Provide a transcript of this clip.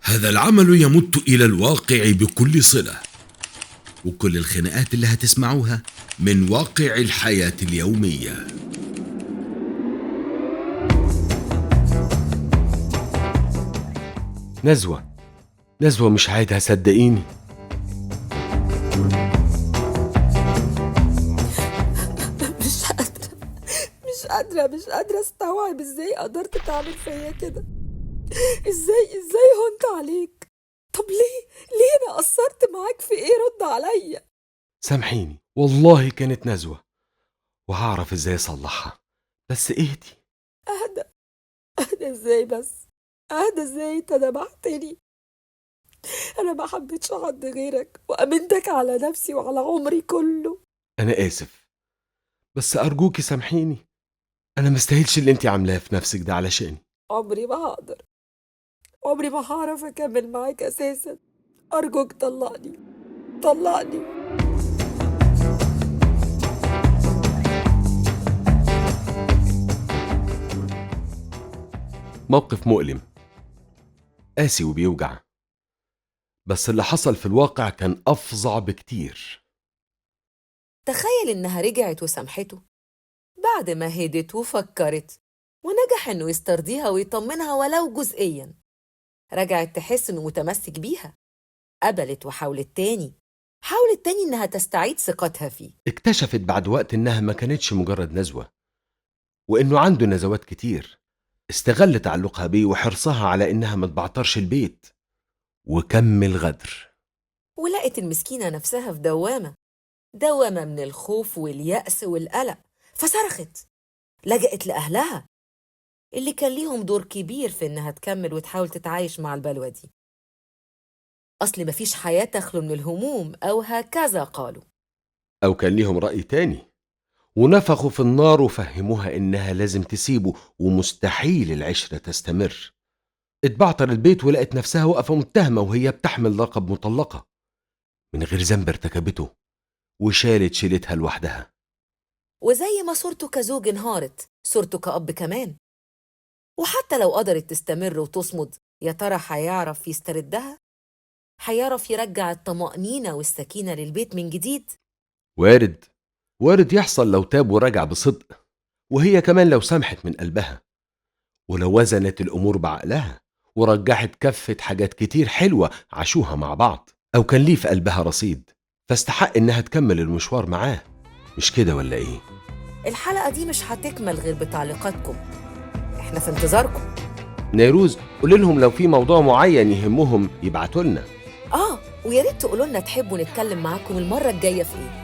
هذا العمل يمت إلى الواقع بكل صلة، وكل الخناقات اللي هتسمعوها من واقع الحياة اليومية. نزوة مش عايدها صدقيني. مش قادرة استوعب ازاي قدرت تعمل فيا كده. ازاي هنت عليك؟ طب ليه انا قصرت معاك في ايه؟ رد عليا. سامحيني والله كانت نزوة، وهعرف ازاي اصلحها، بس اهدي. اهدى ازاي بس؟ اهدى ازاي؟ انت دبحتني. انا ما حبيتش حد غيرك وامنتك على نفسي وعلى عمري كله. انا اسف، بس ارجوكي سامحيني. انا مستاهلش اللي انتي عاملاه في نفسك ده علشاني. عمري ما هقدر، عمري ما هعرف اكمل معاك اساسا. ارجوك طلقني. موقف مؤلم، قاسي وبيوجع، بس اللي حصل في الواقع كان افظع بكتير. تخيل انها رجعت وسامحته بعد ما هدت وفكرت، ونجح انه يسترضيها ويطمنها ولو جزئيا. رجعت تحس انه متمسك بيها، قبلت وحاولت تاني انها تستعيد ثقتها فيه. اكتشفت بعد وقت انها ما كانتش مجرد نزوة، وانه عنده نزوات كتير. استغل تعلقها بيه وحرصها على انها ما تبعترش البيت، وكمل غدر. ولقت المسكينة نفسها في دوامة من الخوف واليأس والقلق، فصرخت. لجأت لأهلها اللي كان ليهم دور كبير في إنها تكمل وتحاول تتعايش مع البلوى دي. أصل مفيش حياة تخلو من الهموم، أو هكذا قالوا. أو كان ليهم رأي تاني، ونفخوا في النار وفهموها إنها لازم تسيبه ومستحيل العشرة تستمر. اتبعتر البيت ولقت نفسها واقفة متهمة وهي بتحمل لقب مطلقة من غير ذنب ارتكبته، وشالت شيلتها لوحدها. وزي ما صورته كزوج انهارت، صورته كأب كمان. وحتى لو قدرت تستمر وتصمد، يا ترى هيعرف يستردها؟ هيعرف يرجع الطمأنينة والسكينة للبيت من جديد؟ وارد يحصل لو تاب ورجع بصدق، وهي كمان لو سمحت من قلبها، ولو وزنت الأمور بعقلها ورجحت كفة حاجات كتير حلوة عاشوها مع بعض، أو كان ليه في قلبها رصيد فاستحق إنها تكمل المشوار معاه. مش كده ولا إيه؟ الحلقة دي مش هتكمل غير بتعليقاتكم، احنا في انتظاركم. نيروز، قولي لهم لو في موضوع معين يهمهم يبعتوا لنا. ويا ريت تقولوا لنا تحبوا نتكلم معاكم المرة الجاية في ايه.